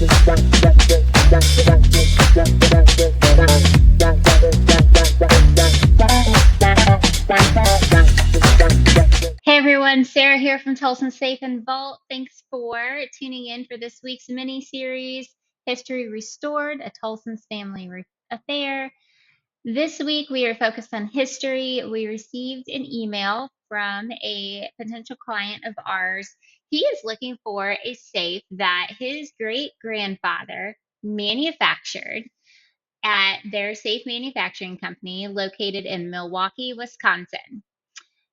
Hey everyone, Sarah here from Tullson Safe and Vault. Thanks for tuning in for this week's mini series, History Restored, a Tullson's Family Affair. This week we are focused on history. We received an email from a potential client of ours. He is looking for a safe that his great grandfather manufactured at their safe manufacturing company located in Milwaukee, Wisconsin.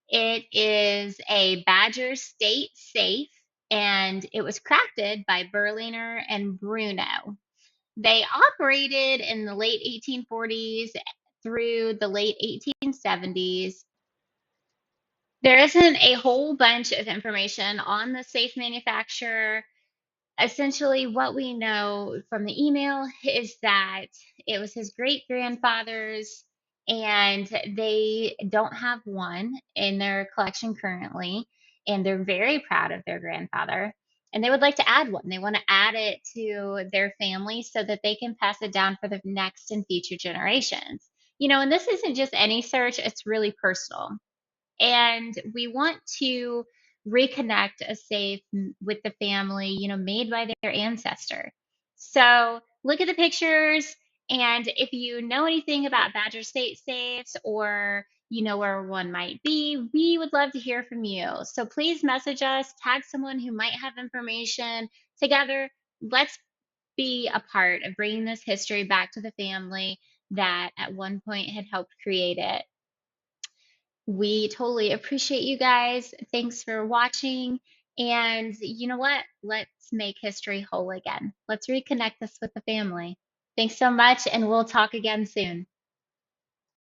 It is a Badger State safe, and it was crafted by Berliner and Bruno. They operated in the late 1840s through the late 1870s. There isn't a whole bunch of information on the safe manufacturer. Essentially, what we know from the email is that it was his great grandfather's, and they don't have one in their collection currently. And they're very proud of their grandfather. And they would like to add one. They want to add it to their family so that they can pass it down for the next and future generations. And this isn't just any search, it's really personal. And we want to reconnect a safe with the family, made by their ancestor. So look at the pictures, and if you know anything about Badger State safes, or you know where one might be, we would love to hear from you. So please message us, tag someone who might have information. Together, let's be a part of bringing this history back to the family that at one point had helped create it. We totally appreciate you guys. Thanks for watching. And you know what? Let's make history whole again. Let's reconnect this with the family. Thanks so much, and we'll talk again soon.